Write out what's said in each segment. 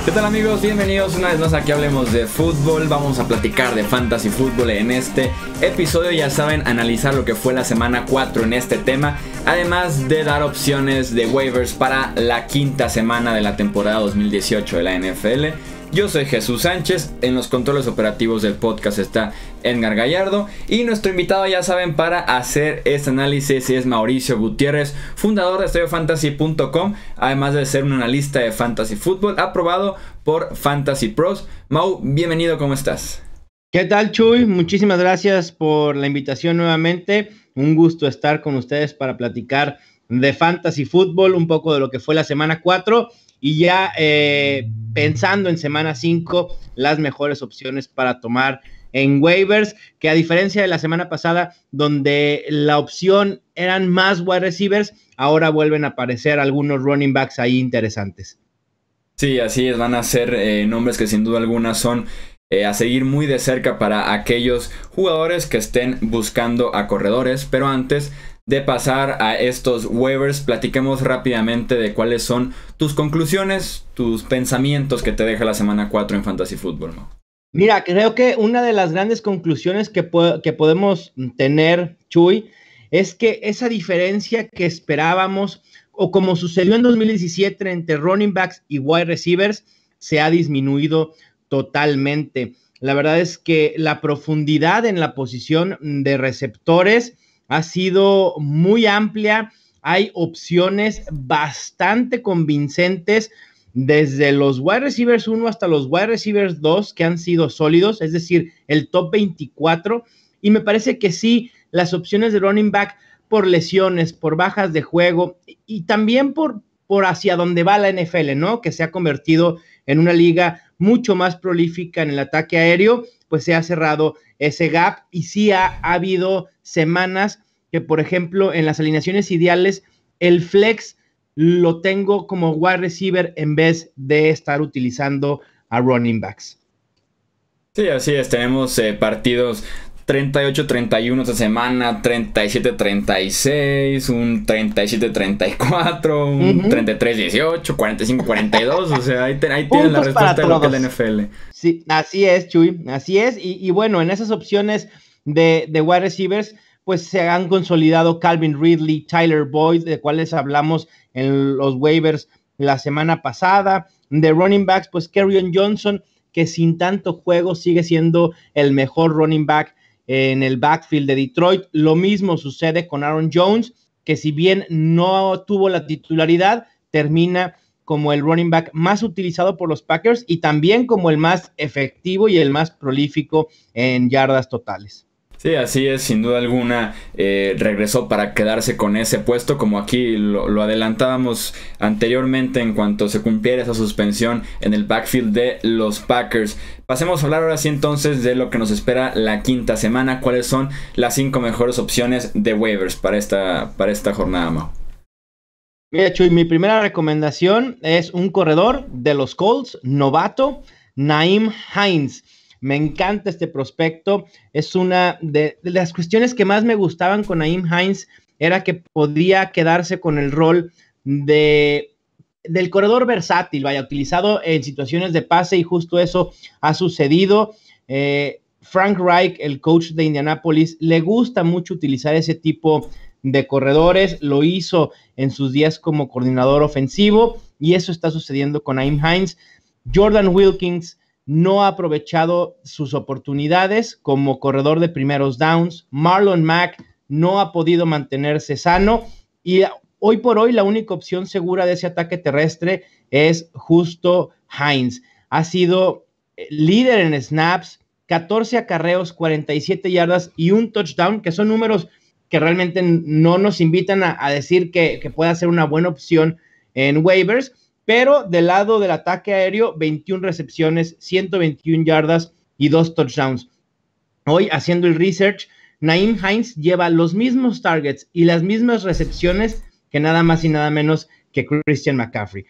¿Qué tal, amigos? Bienvenidos una vez más aquí Hablemos de Fútbol. Vamos a platicar de Fantasy Fútbol en este episodio. Ya saben, analizar lo que fue la semana 4 en este tema, además de dar opciones de waivers para la quinta semana de la temporada 2018 de la NFL. Yo soy Jesús Sánchez, en los controles operativos del podcast está Edgar Gallardo y nuestro invitado, ya saben, para hacer este análisis es Mauricio Gutiérrez, fundador de StudioFantasy.com, además de ser un analista de Fantasy Football aprobado por Fantasy Pros. Mau, bienvenido, ¿cómo estás? ¿Qué tal, Chuy? Muchísimas gracias por la invitación nuevamente. Un gusto estar con ustedes para platicar de Fantasy Football, un poco de lo que fue la semana 4 y ya pensando en semana 5, las mejores opciones para tomar en waivers, que a diferencia de la semana pasada, donde la opción eran más wide receivers, ahora vuelven a aparecer algunos running backs ahí interesantes. Sí, así es, van a ser nombres que sin duda alguna son a seguir muy de cerca para aquellos jugadores que estén buscando a corredores, pero antes de pasar a estos waivers, platiquemos rápidamente de cuáles son tus conclusiones, tus pensamientos que te deja la semana 4 en Fantasy Football, ¿no? Mira, creo que una de las grandes conclusiones que podemos tener, Chuy, es que esa diferencia que esperábamos, o como sucedió en 2017 entre running backs y wide receivers, se ha disminuido totalmente. La verdad es que la profundidad en la posición de receptores ha sido muy amplia. Hay opciones bastante convincentes desde los wide receivers 1 hasta los wide receivers 2 que han sido sólidos, es decir, el top 24, y me parece que sí, las opciones de running back por lesiones, por bajas de juego y también por hacia dónde va la NFL, ¿no? Que se ha convertido en una liga mucho más prolífica en el ataque aéreo, pues se ha cerrado ese gap y sí ha habido semanas que, por ejemplo, en las alineaciones ideales, el flex lo tengo como wide receiver en vez de estar utilizando a running backs. Sí, así es, tenemos partidos 38-31 esta semana, 37-36, un 37-34, un 33-18, 45-42, o sea, ahí tienen la respuesta de lo que es la NFL. Sí, así es, Chuy, así es, y bueno, en esas opciones de wide receivers, pues se han consolidado Calvin Ridley, Tyler Boyd, de cuales hablamos en los waivers la semana pasada. De running backs, pues Kerryon Johnson, que sin tanto juego sigue siendo el mejor running back en el backfield de Detroit. Lo mismo sucede con Aaron Jones, que si bien no tuvo la titularidad, termina como el running back más utilizado por los Packers y también como el más efectivo y el más prolífico en yardas totales. Sí, así es, sin duda alguna regresó para quedarse con ese puesto, como aquí lo adelantábamos anteriormente en cuanto se cumpliera esa suspensión en el backfield de los Packers. Pasemos a hablar ahora sí entonces de lo que nos espera la quinta semana, cuáles son las 5 mejores opciones de waivers para esta jornada, Mau. Mira, Chuy, mi primera recomendación es un corredor de los Colts, novato, Nyheim Hines. Me encanta este prospecto. Es una de las cuestiones que más me gustaban con Nyheim Hines, era que podía quedarse con el rol del corredor versátil, vaya, utilizado en situaciones de pase, y justo eso ha sucedido. Frank Reich, el coach de Indianapolis, le gusta mucho utilizar ese tipo de corredores. Lo hizo en sus días como coordinador ofensivo y eso está sucediendo con Nyheim Hines. Jordan Wilkins no ha aprovechado sus oportunidades como corredor de primeros downs. Marlon Mack no ha podido mantenerse sano y hoy por hoy la única opción segura de ese ataque terrestre es justo Hines. Ha sido líder en snaps, 14 acarreos, 47 yardas y un touchdown, que son números que realmente no nos invitan a decir que pueda ser una buena opción en waivers. Pero del lado del ataque aéreo, 21 recepciones, 121 yardas y 2 touchdowns. Hoy, haciendo el research, Nyheim Hines lleva los mismos targets y las mismas recepciones que nada más y nada menos que Christian McCaffrey.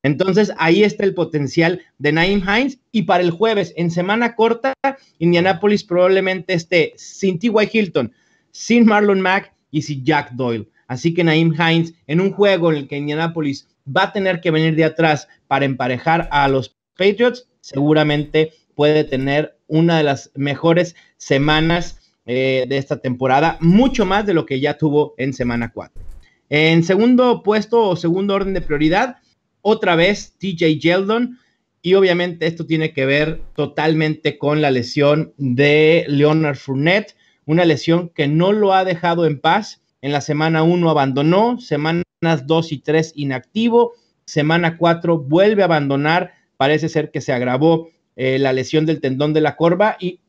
Entonces, ahí está el potencial de Nyheim Hines. Y para el jueves, en semana corta, Indianapolis probablemente esté sin T.Y. Hilton, sin Marlon Mack y sin Jack Doyle. Así que Nyheim Hines, en un juego en el que Indianapolis va a tener que venir de atrás para emparejar a los Patriots, seguramente puede tener una de las mejores semanas de esta temporada, mucho más de lo que ya tuvo en semana 4. En segundo puesto o segundo orden de prioridad, otra vez TJ Yeldon, y obviamente esto tiene que ver totalmente con la lesión de Leonard Fournette, una lesión que no lo ha dejado en paz. En la semana 1 abandonó, semanas 2 y 3 inactivo, semana 4 vuelve a abandonar, parece ser que se agravó la lesión del tendón de la corva, y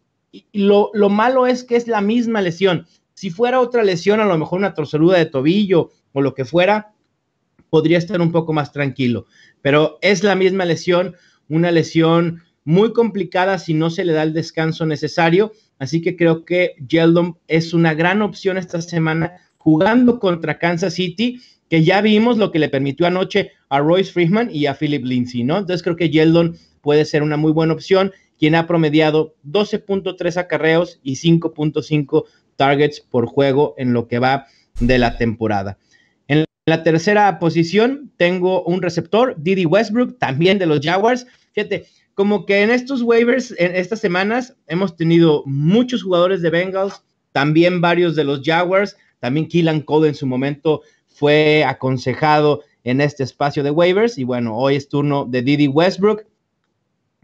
lo malo es que es la misma lesión. Si fuera otra lesión, a lo mejor una torcedura de tobillo o lo que fuera, podría estar un poco más tranquilo, pero es la misma lesión, una lesión muy complicada si no se le da el descanso necesario, así que creo que Yeldon es una gran opción esta semana jugando contra Kansas City, que ya vimos lo que le permitió anoche a Royce Freeman y a Philip Lindsay, ¿no? Entonces creo que Yeldon puede ser una muy buena opción, quien ha promediado 12.3 acarreos y 5.5 targets por juego en lo que va de la temporada. En la tercera posición tengo un receptor, Dede Westbrook, también de los Jaguars. Fíjate, como que en estos waivers, en estas semanas, hemos tenido muchos jugadores de Bengals, también varios de los Jaguars, también Keelan Cole en su momento fue aconsejado en este espacio de waivers, y bueno, hoy es turno de Dede Westbrook,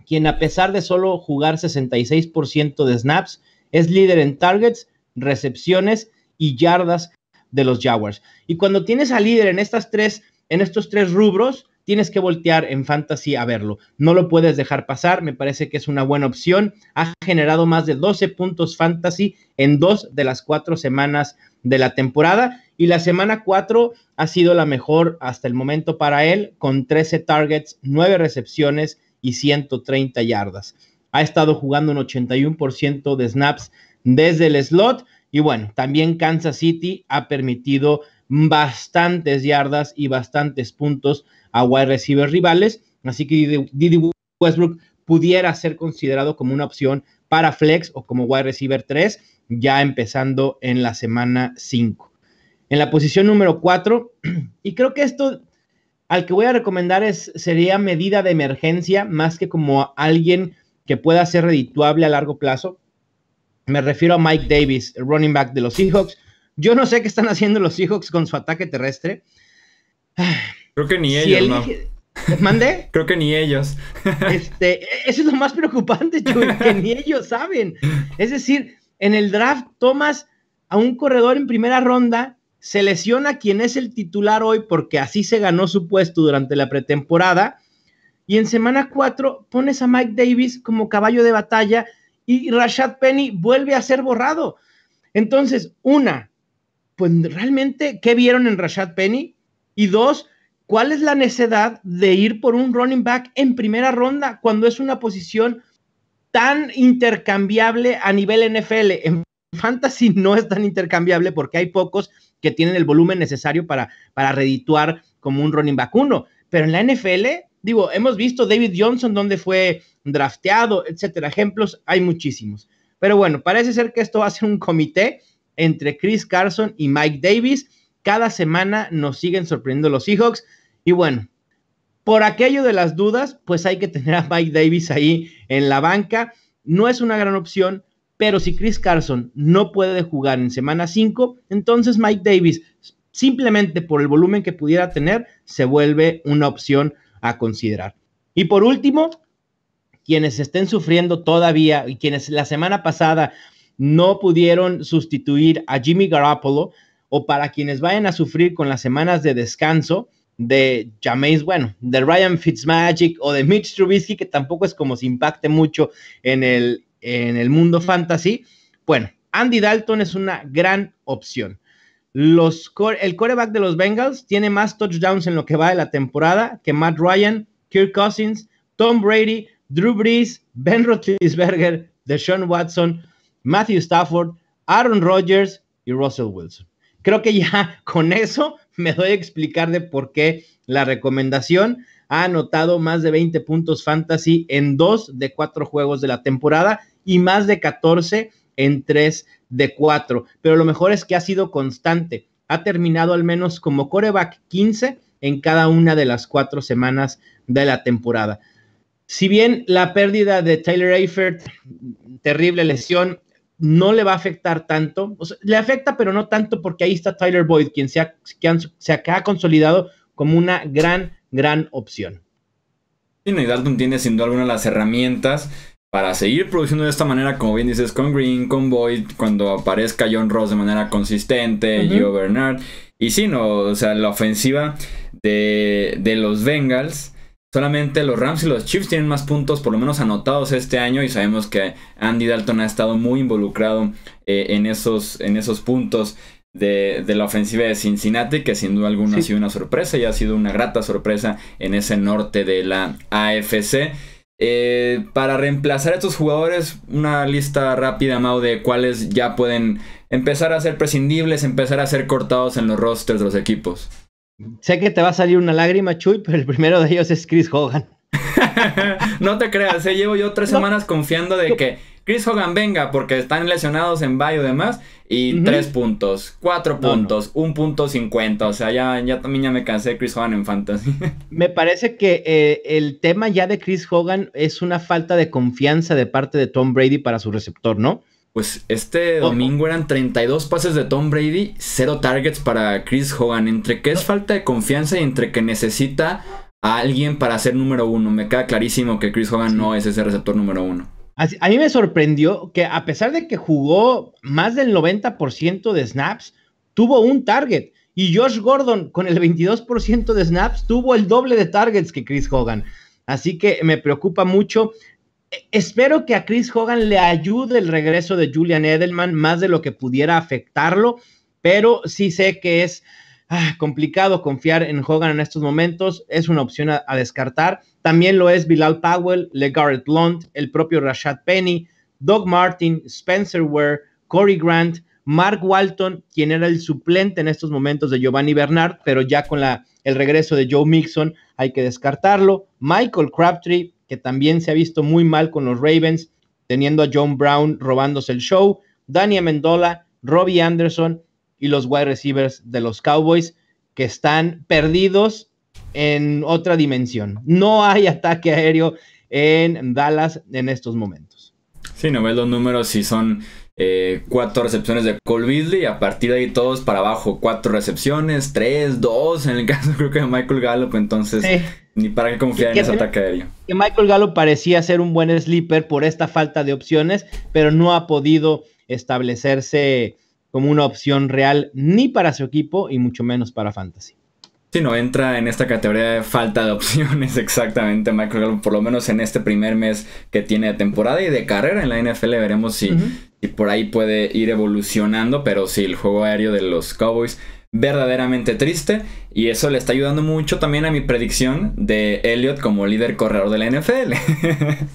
quien a pesar de solo jugar 66% de snaps, es líder en targets, recepciones y yardas de los Jaguars. Y cuando tienes al líder en estos tres rubros, tienes que voltear en fantasy a verlo. No lo puedes dejar pasar, me parece que es una buena opción. Ha generado más de 12 puntos fantasy en 2 de las 4 semanas de la temporada, y la semana 4 ha sido la mejor hasta el momento para él, con 13 targets, 9 recepciones y 130 yardas. Ha estado jugando un 81% de snaps desde el slot, y bueno, también Kansas City ha permitido bastantes yardas y bastantes puntos a wide receivers rivales, así que Dede Westbrook pudiera ser considerado como una opción para flex o como wide receiver 3, ya empezando en la semana 5. En la posición número 4, y creo que esto al que voy a recomendar sería medida de emergencia, más que como alguien que pueda ser redituable a largo plazo. Me refiero a Mike Davis, el running back de los Seahawks. Yo no sé qué están haciendo los Seahawks con su ataque terrestre. Creo que ni ellos, ¿no? ¿Mandé? Creo que ni ellos. Eso es lo más preocupante, Chuy, que ni ellos saben. Es decir, en el draft tomas a un corredor en primera ronda, se lesiona quien es el titular hoy porque así se ganó su puesto durante la pretemporada, y en semana 4 pones a Mike Davis como caballo de batalla y Rashad Penny vuelve a ser borrado. Entonces, pues realmente, ¿qué vieron en Rashad Penny? Y 2, ¿cuál es la necesidad de ir por un running back en primera ronda cuando es una posición tan intercambiable a nivel NFL? En fantasy no es tan intercambiable porque hay pocos que tienen el volumen necesario para redituar como un running back 1, pero en la NFL, digo, hemos visto David Johnson donde fue drafteado, etcétera, ejemplos hay muchísimos, pero bueno, parece ser que esto va a ser un comité entre Chris Carson y Mike Davis. Cada semana nos siguen sorprendiendo los Seahawks, y bueno, por aquello de las dudas, pues hay que tener a Mike Davis ahí en la banca. No es una gran opción, pero si Chris Carson no puede jugar en semana 5, entonces Mike Davis, simplemente por el volumen que pudiera tener, se vuelve una opción a considerar. Y por último, quienes estén sufriendo todavía y quienes la semana pasada no pudieron sustituir a Jimmy Garoppolo, o para quienes vayan a sufrir con las semanas de descanso de de Ryan Fitzmagic o de Mitch Trubisky, que tampoco es como se impacte mucho en el mundo fantasy. Bueno, Andy Dalton es una gran opción. El quarterback de los Bengals tiene más touchdowns en lo que va de la temporada que Matt Ryan, Kirk Cousins, Tom Brady, Drew Brees, Ben Roethlisberger, Deshaun Watson, Matthew Stafford, Aaron Rodgers y Russell Wilson. Creo que ya con eso me doy a explicar de por qué la recomendación. Ha anotado más de 20 puntos fantasy en 2 de 4 juegos de la temporada y más de 14 en 3 de 4. Pero lo mejor es que ha sido constante. Ha terminado al menos como quarterback 15 en cada una de las 4 semanas de la temporada. Si bien la pérdida de Tyler Eifert, terrible lesión, no le va a afectar tanto, o sea, le afecta, pero no tanto porque ahí está Tyler Boyd, quien se ha consolidado como una gran opción. Sí, y Dalton tiene sin duda alguna las herramientas para seguir produciendo de esta manera, como bien dices, con Green, con Boyd, cuando aparezca John Ross de manera consistente, Gio Bernard. Y sí, no, o sea, la ofensiva de los Bengals, solamente los Rams y los Chiefs tienen más puntos, por lo menos anotados este año, y sabemos que Andy Dalton ha estado muy involucrado en esos puntos de la ofensiva de Cincinnati, que sin duda alguna ha sido una sorpresa y ha sido una grata sorpresa en ese norte de la AFC. Para reemplazar a estos jugadores, una lista rápida, Mau, de cuáles ya pueden empezar a ser prescindibles, empezar a ser cortados en los rosters de los equipos. Sé que te va a salir una lágrima, Chuy, pero el primero de ellos es Chris Hogan. No te creas, llevo yo 3 semanas confiando de que Chris Hogan venga porque están lesionados en bye o demás. Y 3 puntos, 4 puntos, 1.50. O sea, ya también me cansé de Chris Hogan en Fantasy. Me parece que el tema ya de Chris Hogan es una falta de confianza de parte de Tom Brady para su receptor, ¿no? Pues este domingo eran 32 pases de Tom Brady, 0 targets para Chris Hogan. Entre que es falta de confianza y entre que necesita a alguien para ser número 1. Me queda clarísimo que Chris Hogan no es ese receptor número 1. A mí me sorprendió que a pesar de que jugó más del 90% de snaps, tuvo un target. Y Josh Gordon con el 22% de snaps tuvo el doble de targets que Chris Hogan. Así que me preocupa mucho. Espero que a Chris Hogan le ayude el regreso de Julian Edelman más de lo que pudiera afectarlo, pero sí sé que es complicado confiar en Hogan en estos momentos. Es una opción a descartar. También lo es Bilal Powell, LeGarrette Blount, el propio Rashad Penny, Doug Martin, Spencer Ware, Corey Grant, Mark Walton, quien era el suplente en estos momentos de Giovanni Bernard, pero ya con el regreso de Joe Mixon hay que descartarlo. Michael Crabtree, que también se ha visto muy mal con los Ravens, teniendo a John Brown robándose el show, Danny Amendola, Robbie Anderson y los wide receivers de los Cowboys, que están perdidos en otra dimensión. No hay ataque aéreo en Dallas en estos momentos. Sí, no ves los números y son 4 recepciones de Cole Beasley y a partir de ahí todos para abajo. 4 recepciones, 3, 2 en el caso creo que de Michael Gallup. Entonces ni para qué confiar en ese ataque aéreo. Que Michael Gallup parecía ser un buen sleeper por esta falta de opciones, pero no ha podido establecerse como una opción real ni para su equipo y mucho menos para Fantasy. Sí, no entra en esta categoría de falta de opciones exactamente Michael Gallup, por lo menos en este primer mes que tiene de temporada y de carrera en la NFL. Veremos si por ahí puede ir evolucionando, pero sí, el juego aéreo de los Cowboys verdaderamente triste, y eso le está ayudando mucho también a mi predicción de Elliott como líder corredor de la NFL.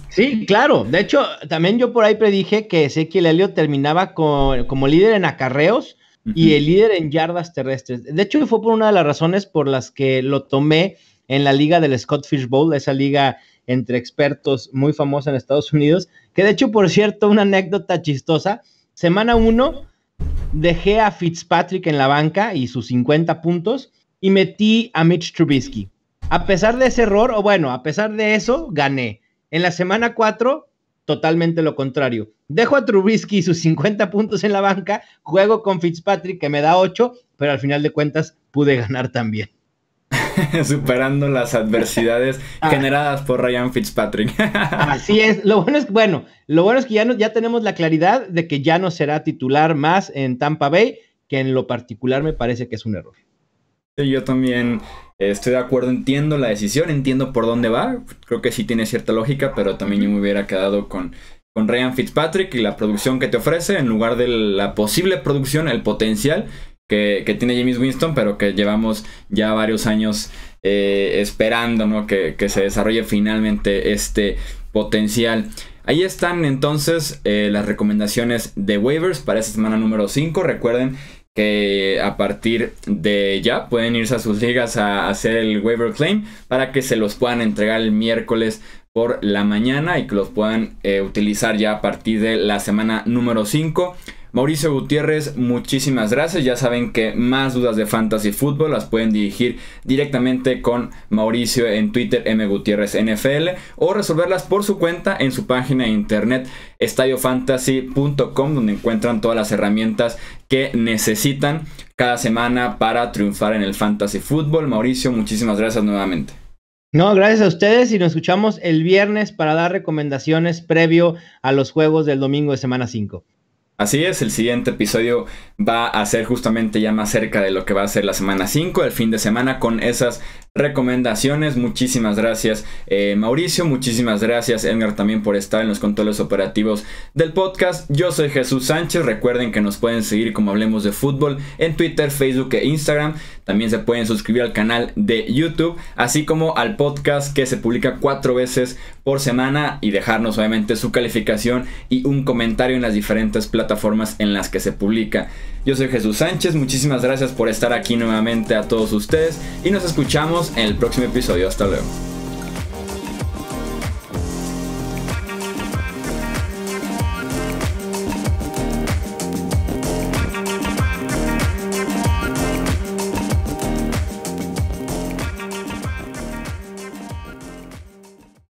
Sí, claro, de hecho también yo por ahí predije que Ezekiel Elliott terminaba como líder en acarreos y el líder en yardas terrestres. De hecho fue por una de las razones por las que lo tomé en la liga del Scott Fish Bowl, esa liga entre expertos muy famosa en Estados Unidos, que de hecho, por cierto, una anécdota chistosa, semana 1 dejé a Fitzpatrick en la banca y sus 50 puntos y metí a Mitch Trubisky. A pesar de ese error, o bueno, a pesar de eso, gané. En la semana 4, totalmente lo contrario. Dejo a Trubisky y sus 50 puntos en la banca, juego con Fitzpatrick que me da 8, pero al final de cuentas pude ganar también. Superando las adversidades generadas por Ryan Fitzpatrick. Así es. Lo bueno es que ya tenemos la claridad de que ya no será titular más en Tampa Bay, que en lo particular me parece que es un error. Sí, yo también estoy de acuerdo, entiendo la decisión, entiendo por dónde va, creo que sí tiene cierta lógica, pero también yo me hubiera quedado con Ryan Fitzpatrick y la producción que te ofrece en lugar de la posible producción, el potencial que tiene Jameis Winston, pero que llevamos ya varios años esperando, ¿no? que se desarrolle finalmente este potencial. Ahí están entonces las recomendaciones de waivers para esta semana número 5. Recuerden que a partir de ya pueden irse a sus ligas a hacer el waiver claim para que se los puedan entregar el miércoles por la mañana y que los puedan utilizar ya a partir de la semana número 5. Mauricio Gutiérrez, muchísimas gracias. Ya saben que más dudas de fantasy fútbol las pueden dirigir directamente con Mauricio en Twitter, mgutierrezNFL, o resolverlas por su cuenta en su página de internet estadiofantasy.com, donde encuentran todas las herramientas que necesitan cada semana para triunfar en el fantasy fútbol. Mauricio, muchísimas gracias nuevamente. No, gracias a ustedes y nos escuchamos el viernes para dar recomendaciones previo a los juegos del domingo de semana 5. Así es, el siguiente episodio va a ser justamente ya más cerca de lo que va a ser la semana 5, el fin de semana, con esas recomendaciones. Muchísimas gracias Mauricio, muchísimas gracias Edgar también por estar en los controles operativos del podcast. Yo soy Jesús Sánchez, recuerden que nos pueden seguir como Hablemos de Fútbol en Twitter, Facebook e Instagram. También se pueden suscribir al canal de YouTube, así como al podcast que se publica 4 veces por semana, y dejarnos obviamente su calificación y un comentario en las diferentes plataformas en las que se publica. Yo soy Jesús Sánchez, muchísimas gracias por estar aquí nuevamente a todos ustedes y nos escuchamos en el próximo episodio. Hasta luego.